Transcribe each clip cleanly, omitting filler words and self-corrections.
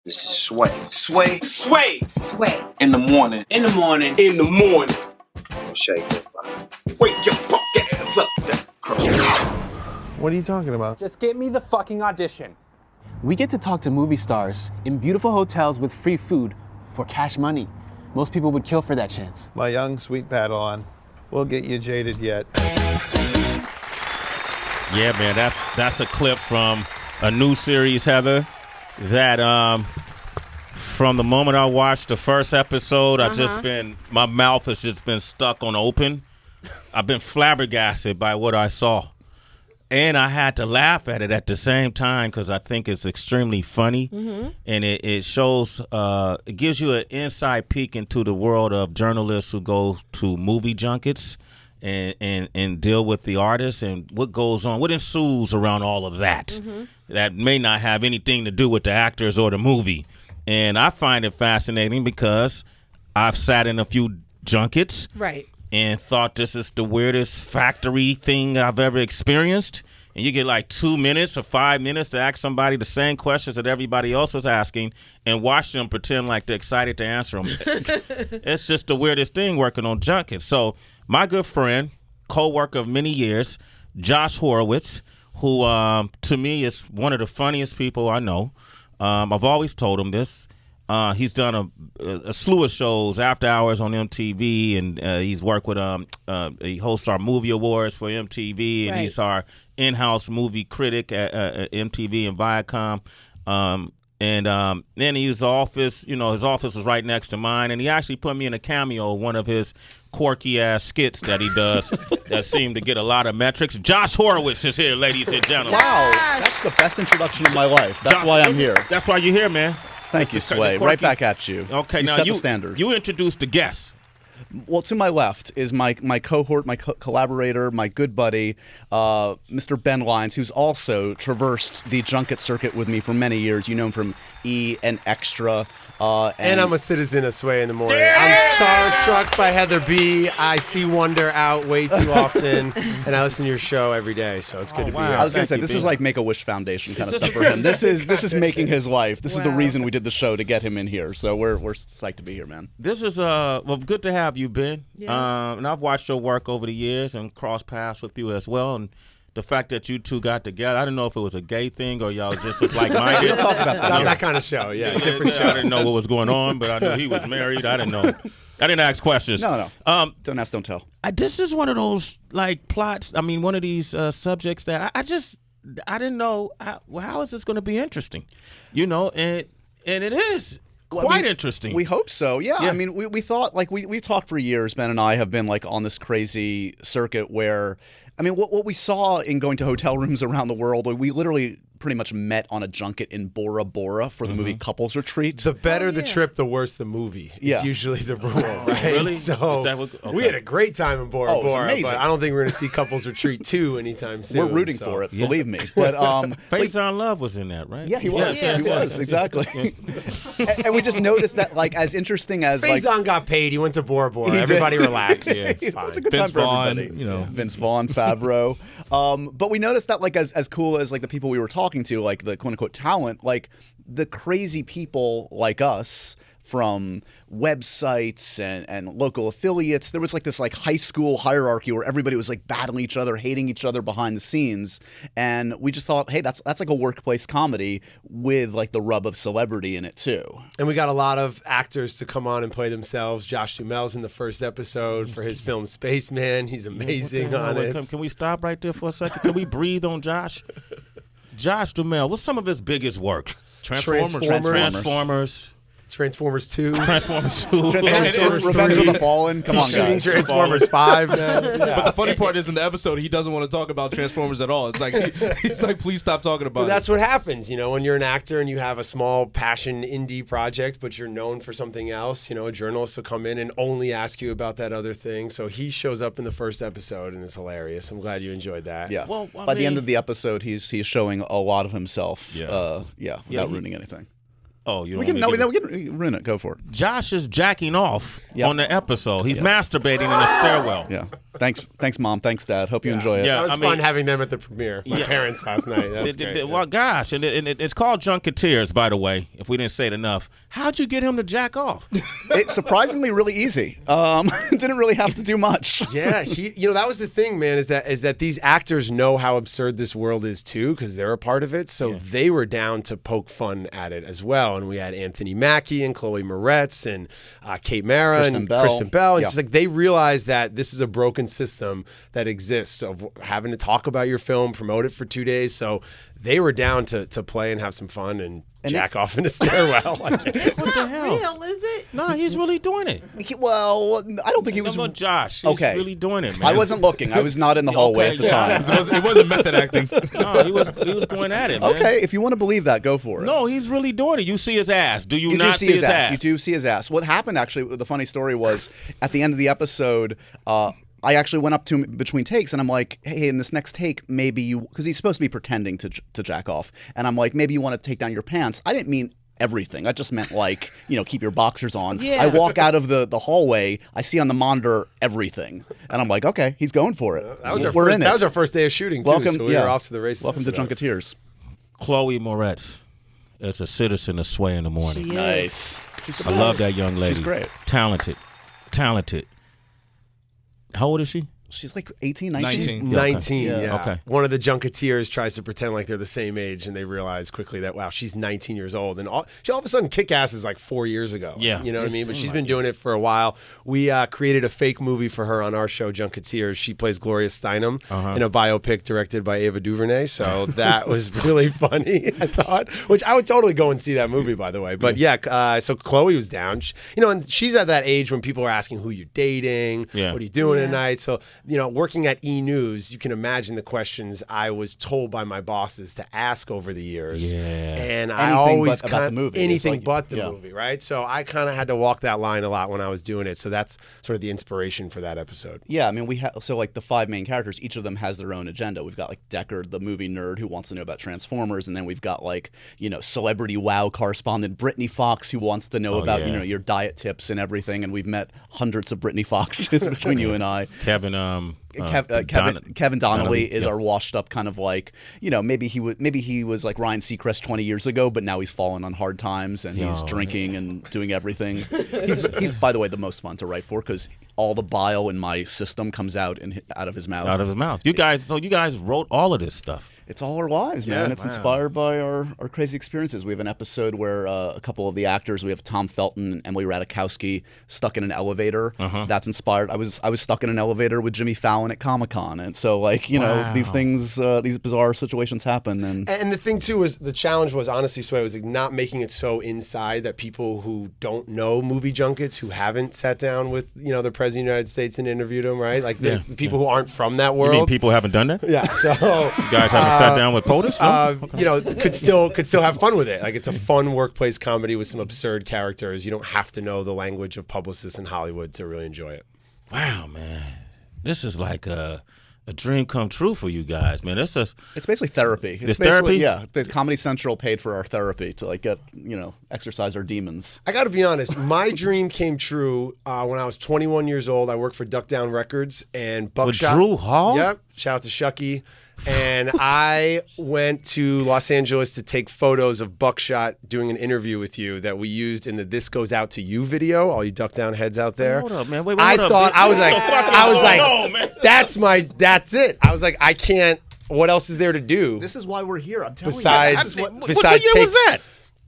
This is Sway. Sway. Sway. Sway. In the morning. In the morning. In the morning. Shake that fire. Wake your fuck ass up. What are you talking about? Just get me the fucking audition. We get to talk to movie stars in beautiful hotels with free food for cash money. Most people would kill for that chance. My young sweet Padawan. We'll get you jaded yet. Yeah, man, that's a clip from a new series, Heather, that from the moment I watched the first episode, my mouth has just been stuck on open. I've been flabbergasted by what I saw. And I had to laugh at it at the same time because I think it's extremely funny. Mm-hmm. And it shows, it gives you an inside peek into the world of journalists who go to movie junkets and deal with the artists and what goes on, what ensues around all of that. Mm-hmm. That may not have anything to do with the actors or the movie. And I find it fascinating because I've sat in a few junkets. Right. And thought this is the weirdest factory thing I've ever experienced. And you get like 2 minutes or 5 minutes to ask somebody the same questions that everybody else was asking and watch them pretend like they're excited to answer them. It's just the weirdest thing working on junkets. So my good friend, co-worker of many years, Josh Horowitz, who to me is one of the funniest people I know. I've always told him this. He's done a slew of shows, After Hours on MTV, and he's worked with he hosts our movie awards for MTV, and right. He's our in-house movie critic at MTV and Viacom. Then his office, his office was right next to mine, and he actually put me in a cameo, one of his quirky ass skits that he does that seem to get a lot of metrics. Josh Horowitz is here, ladies and gentlemen. Wow, that's the best introduction of my life. That's why I'm here. That's why you're here, man. Thank you, Sway. Right back at you. Okay, you now set the standard. You introduced the guest. Well, to my left is my cohort, my collaborator, my good buddy, Mr. Ben Lyons, who's also traversed the junket circuit with me for many years. You know him from E! and Extra. And I'm a citizen of Sway in the Morning. I'm starstruck by Heather B. I see Wonder out way too often, and I listen to your show every day, so it's good to be here. I was going to say, this is like Make-A-Wish Foundation kind of stuff for him. This is making his life. This is the reason we did the show, to get him in here. So we're psyched to be here, man. This is well, good to have you, Ben. Yeah. And I've watched your work over the years and crossed paths with you as well. And the fact that you two got together, I didn't know if it was a gay thing or y'all just was like-minded. We'll talk about that. Not that kind of show, yeah. Different show. I didn't know what was going on, but I knew he was married. I didn't know. I didn't ask questions. No. Don't ask, don't tell. This is one of those like plots. I mean, one of these subjects that I didn't know. How is this going to be interesting? And it is. Quite interesting. We hope so. Yeah. I mean, we thought, like, we talked for years. Ben and I have been like on this crazy circuit where, I mean, what we saw in going to hotel rooms around the world, we literally pretty much met on a junket in Bora Bora for the movie Couples Retreat. The better the trip, the worse the movie. Yeah. Is usually the rule, right? Really? So we had a great time in Bora Oh, it was Bora, amazing. but I don't think we're going to see Couples Retreat 2 anytime soon. We're rooting for it, believe me. But Faison Love was in that, right? yeah, he was. Yes. He was, exactly. and we just noticed that, like, as interesting as Faison got paid. He went to Bora Bora. He Everybody did. relaxed. Yeah, it's It fine. was a good Vince time for Vaughn, everybody. Vince Vaughn, Favreau. But we noticed that, like, as cool as like the people we were talking to, like the quote unquote talent, like the crazy people like us from websites and local affiliates, there was like this like high school hierarchy where everybody was like battling each other, hating each other behind the scenes. And we just thought, hey, that's like a workplace comedy with like the rub of celebrity in it too. And we got a lot of actors to come on and play themselves. Josh Duhamel's in the first episode for his film Spaceman. He's amazing on it. Can we stop right there for a second? Can we breathe on Josh? Josh Duhamel, what's some of his biggest work? Transformers 2. Transformers 2. Transformers Revenge 3. of the Fallen. Come on, Shooting guys. Transformers 5 now. Yeah. But the funny part is, in the episode, he doesn't want to talk about Transformers at all. It's like he's like, please stop talking about But that's what happens, when you're an actor and you have a small passion indie project, but you're known for something else. A journalist will come in and only ask you about that other thing. So he shows up in the first episode, and it's hilarious. I'm glad you enjoyed that. Yeah. Well, By the end of the episode, he's showing a lot of himself. Yeah. Without ruining anything. Oh, you don't We can want me to ruin it. Go for it. Josh is jacking off Yeah. on the episode. He's masturbating in a stairwell. Yeah. Thanks, Mom. Thanks, Dad. Hope you enjoy it. Yeah. It was I mean- fun having them at the premiere. My parents last night. That was great. Well, gosh, and it's called Junketeers, by the way. If we didn't say it enough, how'd you get him to jack off? It's surprisingly really easy. Didn't really have to do much. Yeah, that was the thing, man, is that these actors know how absurd this world is too, because they're a part of it. So they were down to poke fun at it as well. And we had Anthony Mackie and Chloe Moretz and Kate Mara and Kristen Bell. And just like they realized that this is a broken system that exists of having to talk about your film, promote it for 2 days. So they were down to play and have some fun and jack off in a stairwell. It's not real, is it? No, he's really doing it. Well, I don't think he was. About Josh, he's really doing it, man. I wasn't looking. I was not in the hallway at the time. It wasn't method acting. No, he was going at it, man. Okay, if you want to believe that, go for it. No, he's really doing it. You see his ass. Do you, You not do see his ass? You do see his ass. What happened, actually, the funny story was, at the end of the episode, I actually went up to him between takes, and I'm like, hey, in this next take, maybe you, because he's supposed to be pretending to jack off, and I'm like, maybe you want to take down your pants. I didn't mean everything. I just meant like, keep your boxers on. Yeah. I walk out of the hallway, I see on the monitor everything, and I'm like, okay, he's going for it. That was our We're first, in it. That was our first day of shooting too. Welcome, so we were off to the races. Welcome to Junketeers. Chloe Moretz is a citizen of Sway in the morning. She is. Nice. I love that young lady. She's great. Talented. How old is she? She's like 18, 19. She's 19, yeah. Okay. One of the Junketeers tries to pretend like they're the same age, and they realize quickly that, wow, she's 19 years old. And all of a sudden, Kick-Ass is like 4 years ago. Yeah. You know what I mean? But It she's seemed been like doing it for a while. We created a fake movie for her on our show, Junketeers. She plays Gloria Steinem in a biopic directed by Ava DuVernay. So that was really funny, I thought. Which I would totally go and see that movie, by the way. But so Chloe was down. And she's at that age when people are asking who you're dating, Yeah. what are you doing tonight. So, working at E! News, you can imagine the questions I was told by my bosses to ask over the years. Yeah. And I Anything always but about the movie. It's anything like- but the yeah. movie, right? So I kind of had to walk that line a lot when I was doing it. So that's sort of the inspiration for that episode. Yeah, I mean, we have like the 5 main characters. Each of them has their own agenda. We've got like Deckard, the movie nerd who wants to know about Transformers, and then we've got like celebrity WoW correspondent Brittany Fox who wants to know about your diet tips and everything. And we've met hundreds of Brittany Foxes between you and I. Kevin Donnelly is our washed up kind of like maybe he was like Ryan Seacrest 20 years ago, but now he's fallen on hard times and he's drinking and doing everything. He's by the way the most fun to write for because all the bile in my system comes out of his mouth. Out of his mouth. You guys wrote all of this stuff. It's all our lives, man. It's inspired by our crazy experiences. We have an episode where a couple of the actors, we have Tom Felton and Emily Ratajkowski, stuck in an elevator. That's inspired. I was stuck in an elevator with Jimmy Fallon at Comic-Con, and so these things, these bizarre situations happen. And the thing too was the challenge was honestly, Sway, was like not making it so inside that people who don't know movie junkets, who haven't sat down with the President of the United States and interviewed him, right? Like the people who aren't from that world. You mean people haven't done that? Yeah. So you guys haven't sat down with POTUS? No? Could still have fun with it. Like it's a fun workplace comedy with some absurd characters. You don't have to know the language of publicists in Hollywood to really enjoy it. Wow, man, this is like a dream come true for you guys, man. It's basically therapy. It's therapy? Yeah. Comedy Central paid for our therapy to like get exercise our demons. I got to be honest. My dream came true when I was 21 years old. I worked for Duck Down Records and Buckshot. With Drew Hall? Yep. Shout out to Shucky. And I went to Los Angeles to take photos of Buckshot doing an interview with you that we used in the "This Goes Out to You" video. All you Duck Down heads out there. Hold up, man. Wait, I hold thought up. I was like, that's it. I was like, I can't. What else is there to do? This is why we're here. I'm telling Besides, you. What year was that?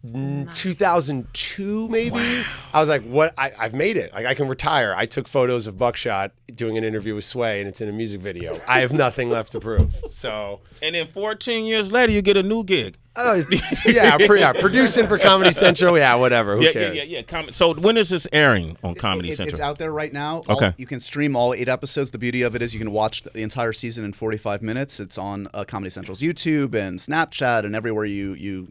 2002 maybe. Wow. I was like, what? I've made it. Like I can retire. I took photos of Buckshot doing an interview with Sway, and it's in a music video. I have nothing left to prove. So, and then 14 years later, you get a new gig. Producing for Comedy Central. Yeah, whatever. Who cares? Yeah. So when is this airing on Comedy Central? It's out there right now. Okay. You can stream all 8 episodes. The beauty of it is you can watch the entire season in 45 minutes. It's on Comedy Central's YouTube and Snapchat and everywhere you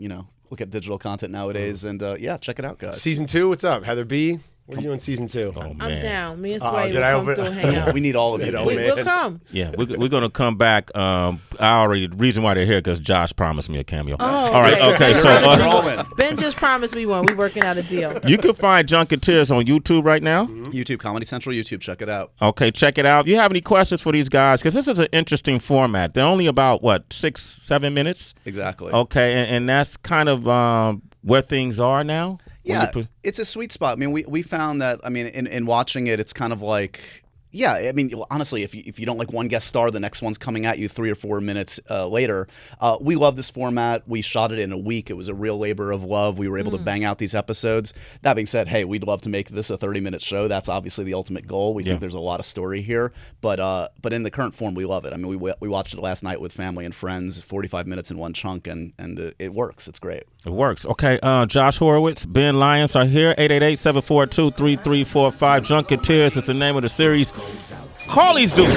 look at digital content nowadays. And check it out, guys. Season 2, what's up? Heather B? What are you on season 2? Oh, man. I'm down. Me and Oh, Sway did will I come open- through and hang out. We need all of you. We'll come. Yeah, we're going to come back. The reason why they're here because Josh promised me a cameo. Oh, all right, okay. So Ben just promised me one. We working out a deal. you can find Junketeers on YouTube right now. YouTube, Comedy Central YouTube. Check it out. Okay, check it out. If you have any questions for these guys, because this is an interesting format. They're only about, 6-7 minutes? Exactly. Okay, and that's kind of where things are now? Yeah, it's a sweet spot. I mean, we found that, I mean, in watching it, it's kind of like, yeah, I mean, honestly, if you don't like one guest star, the next one's coming at you 3 or 4 minutes later. We love this format. We shot it in a week. It was a real labor of love. We were able to bang out these episodes. That being said, hey, we'd love to make this a 30-minute show. That's obviously the ultimate goal. We think there's a lot of story here, but in the current form, we love it. I mean, we watched it last night with family and friends, 45 minutes in one chunk, and it works. It's great. It works. Okay, Josh Horowitz, Ben Lyons are here. 888-742-3345. Junketeers is the name of the series. Call these dudes.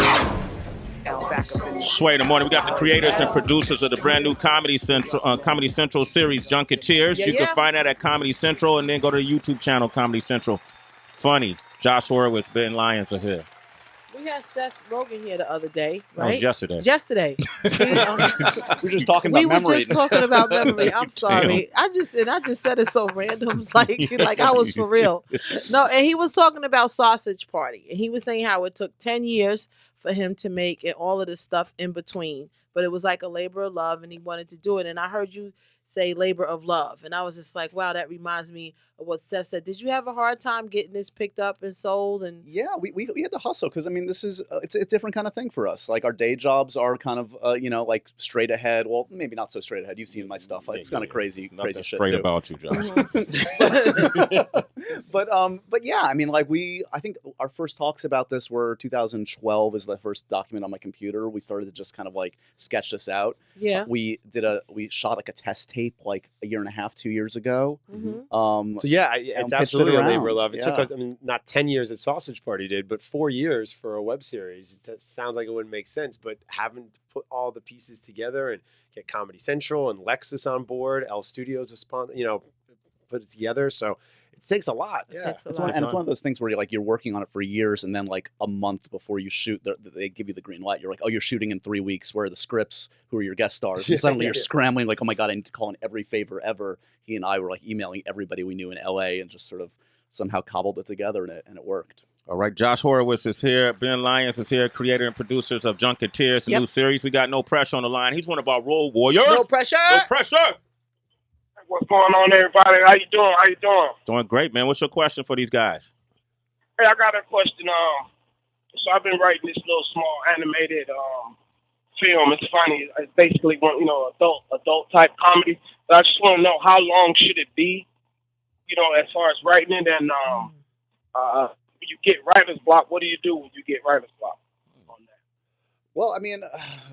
Sway in the morning. We got the creators and producers of the brand new Comedy Central series, Junketeers. You can find that at Comedy Central, and then go to the YouTube channel, Comedy Central. Funny. Josh Horowitz, Ben Lyons are here. We had Seth Rogen here the other day, right? That was yesterday. Yesterday. We're just talking about memory. We were just talking about memory. I'm sorry. I just said it so random, like I was for real. No, and he was talking about Sausage Party, and he was saying how it took 10 years for him to make and all of this stuff in between, but it was like a labor of love, and he wanted to do it. And I heard you say labor of love, and I was just like, wow, that reminds me of what Steph said. Did you have a hard time getting this picked up and sold? And yeah, we had to hustle because I mean, this is it's a different kind of thing for us. Like our day jobs are kind of like straight ahead. Well, maybe not so straight ahead. You've seen my stuff. It's kind of crazy shit Straight too. about you, Josh. But yeah, I mean, like I think our first talks about this were 2012 is the first document on my computer. We started to just kind of like sketch this out. Yeah, we shot like a test tape like a year and a half, 2 years ago. So yeah, it's absolutely a labor of love. It took us, I mean, not 10 years at Sausage Party did, but 4 years for a web series. It sounds like it wouldn't make sense, but having to put all the pieces together and get Comedy Central and Lexus on board, L Studios put it together. So it takes a lot. Yeah, it's one of those things where you're working on it for years, and then like a month before you shoot, they give you the green light. You're like, oh, you're shooting in 3 weeks. Where are the scripts? Who are your guest stars? And suddenly you're scrambling, like, oh my god, I need to call in every favor ever. He and I were like emailing everybody we knew in LA, and just sort of somehow cobbled it together, and it worked. All right, Josh Horowitz is here. Ben Lyons is here, creator and producers of Junketeers, a new series. We got No Pressure on the line. He's one of our role warriors. No pressure. No pressure. What's going on, everybody? How you doing? Doing great, man. What's your question for these guys? Hey, I got a question. So I've been writing this little small animated film. It's funny. It's basically adult type comedy. But I just want to know, how long should it be? As far as writing it, and you get writer's block. What do you do when you get writer's block? Well, I mean,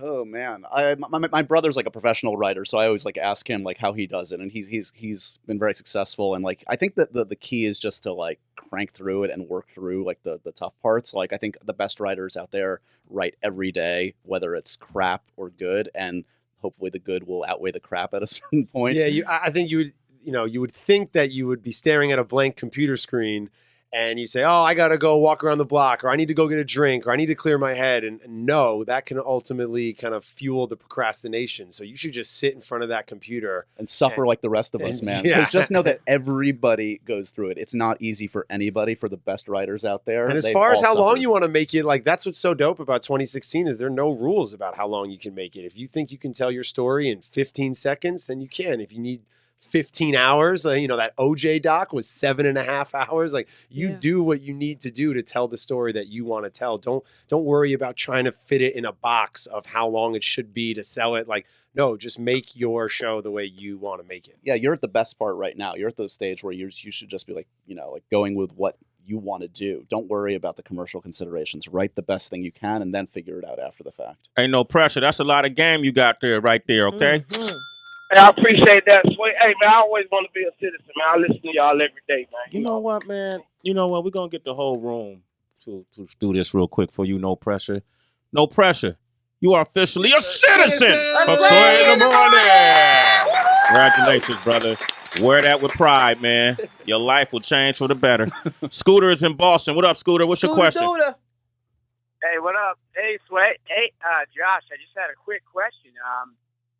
oh man, my brother's like a professional writer, so I always like ask him like how he does it, and he's been very successful. And like I think that the key is just to like crank through it and work through like the tough parts. Like I think the best writers out there write every day, whether it's crap or good, and hopefully the good will outweigh the crap at a certain point. Yeah, I think you would think that you would be staring at a blank computer screen and you say, oh, I got to go walk around the block, or I need to go get a drink, or I need to clear my head. And no, that can ultimately kind of fuel the procrastination. So you should just sit in front of that computer. And suffer like the rest of us, man. Because just know that everybody goes through it. It's not easy for anybody, for the best writers out there. And as far as how long you want to make it, like that's what's so dope about 2016 is there are no rules about how long you can make it. If you think you can tell your story in 15 seconds, then you can. If you need 15 hours, that OJ doc was 7.5 hours. Like you do what you need to do to tell the story that you want to tell. Don't worry about trying to fit it in a box of how long it should be to sell it. Like, no, just make your show the way you want to make it. Yeah, you're at the best part right now. You're at the stage where you should just be like, going with what you want to do. Don't worry about the commercial considerations. Write the best thing you can and then figure it out after the fact. Ain't no pressure. That's a lot of game you got there, right there, okay? Mm-hmm. Hey, I appreciate that. Hey, man, I always want to be a citizen, man. I listen to y'all every day, man. You know what, man? You know what? We're going to get the whole room to do this real quick for you. No pressure. No pressure. You are officially a citizen of Sway in the Morning. Congratulations, brother. Wear that with pride, man. Your life will change for the better. Scooter is in Boston. What up, Scooter? What's your question? Hey, what up? Hey, Sway. Hey, Josh, I just had a quick question.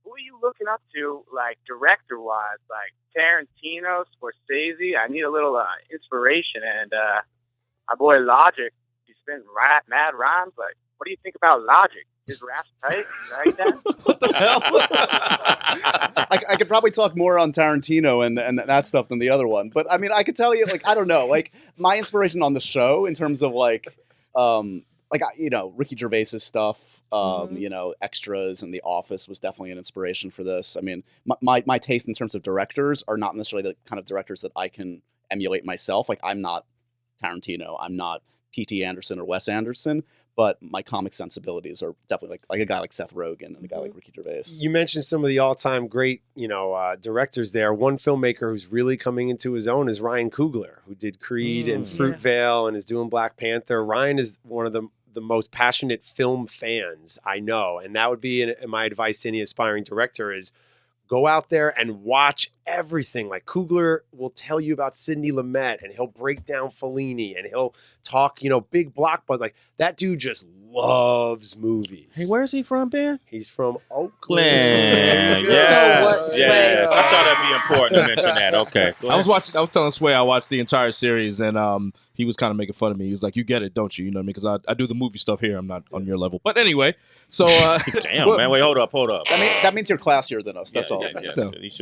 Who are you looking up to, like, director-wise? Like, Tarantino, Scorsese? I need a little inspiration. And my boy Logic, he spins mad rhymes. Like, what do you think about Logic? His rap's tight? You like that? What the hell? I could probably talk more on Tarantino and that stuff than the other one. But, I mean, I could tell you, like, I don't know. Like, my inspiration on the show in terms of, like, Ricky Gervais's stuff, Extras and The Office was definitely an inspiration for this. I mean, my taste in terms of directors are not necessarily the kind of directors that I can emulate myself. Like, I'm not Tarantino. I'm not P.T. Anderson or Wes Anderson. But my comic sensibilities are definitely like a guy like Seth Rogen and a guy like Ricky Gervais. You mentioned some of the all-time great, directors there. One filmmaker who's really coming into his own is Ryan Coogler, who did Creed and Fruitvale and is doing Black Panther. Ryan is one of the most passionate film fans I know, and that would be my advice to any aspiring director is go out there and watch everything. Like Coogler will tell you about Sidney Lumet and he'll break down Fellini and he'll talk, big blockbusters. Like that dude just loves movies. Hey, where's he from, Ben? He's from Oakland. Yes. I thought that'd be important to mention that. Okay. I was telling Sway I watched the entire series and he was kind of making fun of me. He was like, "You get it, don't you?" You know what I mean? Because I do the movie stuff here. I'm not on your level. But anyway, so damn, man. Wait, hold up. That means you're classier than us. That's all.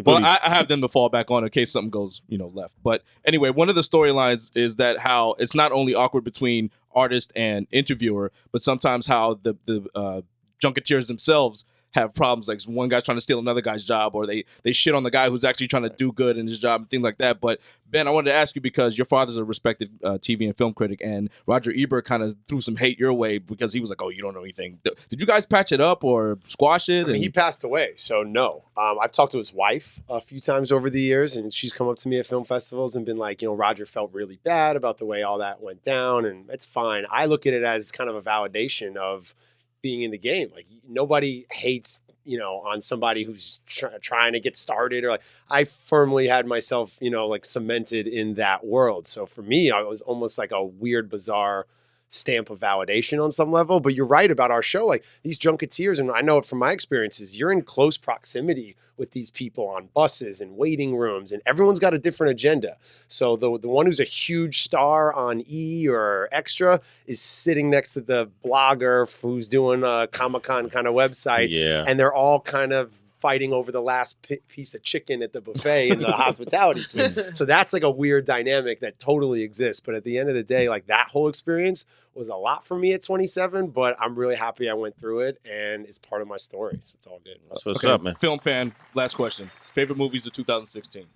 Well, I have them to fall back on in case something goes, left. But anyway, one of the storylines is that how it's not only awkward between artist and interviewer, but sometimes how the Junketeers themselves have problems. Like one guy's trying to steal another guy's job, or they shit on the guy who's actually trying to do good in his job and things like that. But Ben, I wanted to ask you because your father's a respected TV and film critic, and Roger Ebert kind of threw some hate your way because he was like, "Oh, you don't know anything." Did you guys patch it up or squash it? I mean, he passed away, so no. I've talked to his wife a few times over the years, and she's come up to me at film festivals and been like, Roger felt really bad about the way all that went down, and it's fine. I look at it as kind of a validation of being in the game. Like nobody hates, on somebody who's trying to get started or like, I firmly had myself, cemented in that world. So for me, I was almost like a weird, bizarre stamp of validation on some level. But you're right about our show. Like these Junketeers, and I know it from my experiences, you're in close proximity with these people on buses and waiting rooms, and everyone's got a different agenda. So the one who's a huge star on E or Extra is sitting next to the blogger who's doing a Comic-Con kind of website, and they're all kind of fighting over the last piece of chicken at the buffet in the hospitality suite. So that's like a weird dynamic that totally exists. But at the end of the day, like that whole experience was a lot for me at 27, but I'm really happy I went through it and it's part of my story. So it's all good. That's what's up, man. Film fan, last question. Favorite movies of 2016?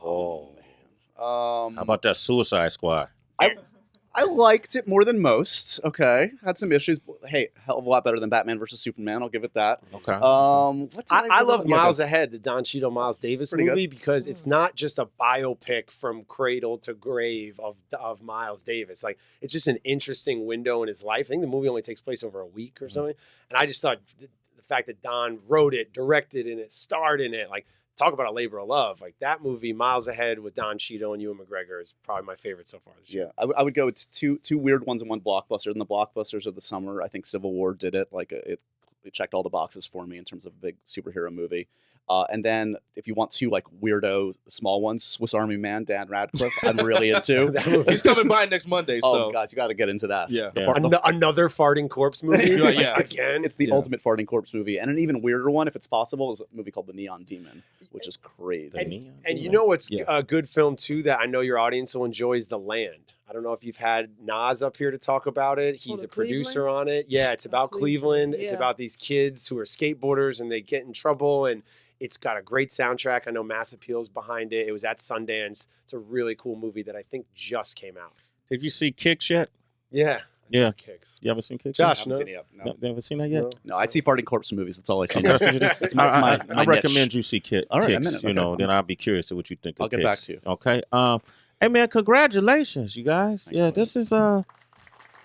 Oh, man. How about that Suicide Squad? I liked it more than most. Okay, had some issues. Hey, hell of a lot better than Batman versus Superman. I'll give it that. Okay. I love Miles Ahead, the Don Cheadle, Miles Davis movie, because it's not just a biopic from cradle to grave of Miles Davis. Like it's just an interesting window in his life. I think the movie only takes place over a week or something, and I just thought the fact that Don wrote it, directed in it, starred in it, like. Talk about a labor of love. Like that movie, Miles Ahead with Don Cheadle and Ewan McGregor is probably my favorite so far this year. Yeah, I would go with two weird ones and one blockbuster. And the blockbusters of the summer, I think Civil War did it. Like it checked all the boxes for me in terms of a big superhero movie. And then if you want two like weirdo small ones, Swiss Army Man, Dan Radcliffe, I'm really into. He's coming by next Monday. Oh God, you got to get into that. Yeah. Another farting corpse movie. Again, it's the ultimate farting corpse movie, and an even weirder one, if it's possible, is a movie called The Neon Demon, which is crazy. And you know what's a good film too that I know your audience will enjoy is The Land. I don't know if you've had Nas up here to talk about it. He's a producer on it. Yeah, it's about Cleveland. It's about these kids who are skateboarders and they get in trouble, and it's got a great soundtrack. I know Mass Appeal's behind it. It was at Sundance. It's a really cool movie that I think just came out. Did you see Kicks yet? Yeah. Yeah. Kicks. You haven't seen Kicks? Josh, no. You haven't seen that yet? No, I see farting corpse movies. That's all I see. It's my I recommend you see Kicks. All right, Kicks, then I'll be curious to what you think of I'll get back to you. Okay. Hey, man, congratulations, you guys. Thanks, buddy.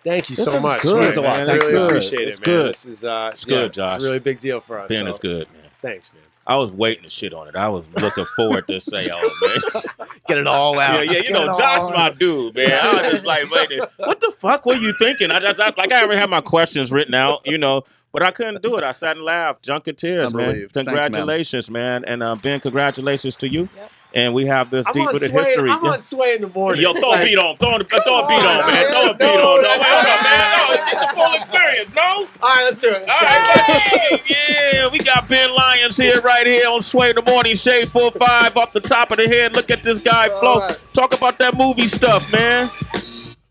Thank you This so is much. good, Means a lot. man. I It's really good. appreciate It's it, man. good. This is It's good, Josh. It's a really big deal for us. Ben, it's good, man. Thanks, man. I was waiting to shit on it. I was looking forward to say, "Oh man, Get it all out. yeah, Just you get know, it Josh, all my out. dude, man." I was just like, "Wait, what the fuck were you thinking?" I already had my questions written out, you know. But I couldn't do it. I sat and laughed. Junketeers, man. Unbelievable. Thanks, man. Congratulations, man. And Ben, congratulations to you. Yep. And we have this deep with history. I'm on Sway in the morning. Yo, throw a beat on. Throw a beat on, man. Throw a beat on. No, wait up, man. No, it's the full experience, no? All right, let's do it. All right, yeah, we got Ben Lyons here, right here on Sway in the Morning, Shade 4-5, up the top of the head. Look at this guy flow. right. Talk about that movie stuff, man.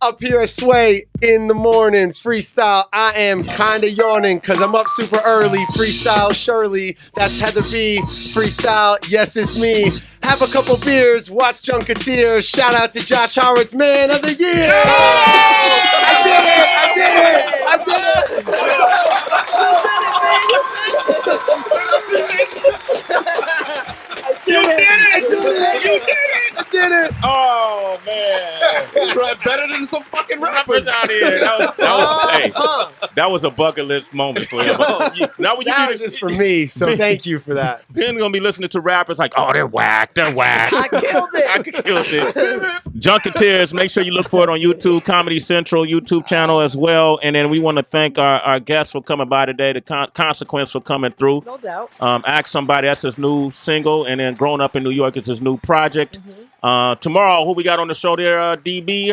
Up here at Sway in the morning, freestyle. I am kinda yawning because I'm up super early. Freestyle Shirley, that's Heather B. Freestyle, yes, it's me. Have a couple beers, watch Junketeers. Shout out to Josh Horowitz, Man of the Year. I did it. Oh, man. Better than some fucking Rappers rappers. out here. That was a bucket list moment for him. Now when you That do was just for me, so thank you for that. Ben's gonna be listening to rappers like, oh, they're whack, they're whack. I killed it. I killed it. Junketeers, make sure you look for it on YouTube, Comedy Central YouTube channel as well. And then we want to thank our guests for coming by today, the Consequence for coming through. No doubt. Ask Somebody, that's his new single. And then Growing Up in New York is his new project. Tomorrow, who we got on the show there, DB?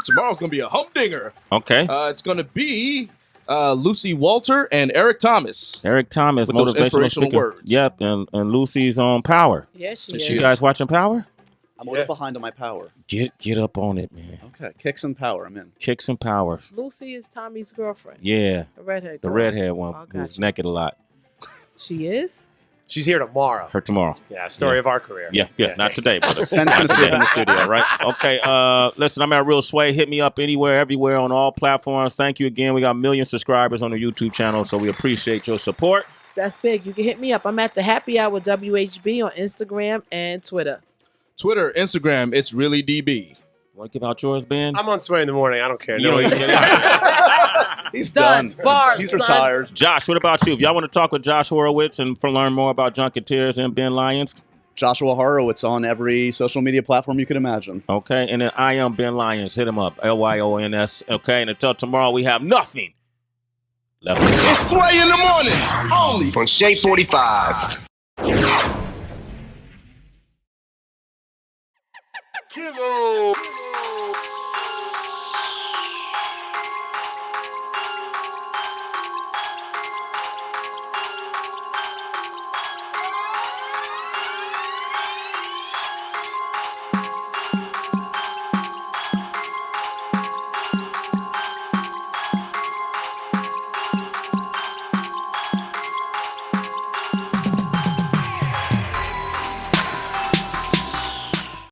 Tomorrow's gonna be a humdinger. Okay. It's gonna be Lucy Walter and Eric Thomas. Eric Thomas, With those motivational inspirational speaker. words. Yep, and Lucy's on Power. Yes, she You is. guys watching Power? I'm a little behind on my power. Get up on it, man. Okay, kicks and power. I'm in. Kicks and Power. Lucy is Tommy's girlfriend. Yeah. The redhead. The girl. redhead one Oh, who's gotcha. naked a lot. She is. She's here tomorrow. Her tomorrow. Yeah, story of our career. Yeah, not today, brother. Ben's gonna see it in the studio. Right? Okay. Listen, I'm at Real Sway. Hit me up anywhere, everywhere on all platforms. Thank you again. We got 1 million subscribers on the YouTube channel, so we appreciate your support. That's big. You can hit me up. I'm at the Happy Hour WHB on Instagram and Twitter. Twitter, Instagram, it's really DB. Want to give out yours, Ben? I'm on Sway in the morning. I don't care. You No, know, He's Done. done. Bars, He's son. retired. Josh, what about you? If y'all want to talk with Josh Horowitz and learn more about Junketeers and Ben Lyons, Joshua Horowitz on every social media platform you could imagine. okay? And then I am Ben Lyons. Hit him up, Lyons, okay? And until tomorrow, we have nothing left. It's Sway in the morning. Only On Shade 45. Kilo.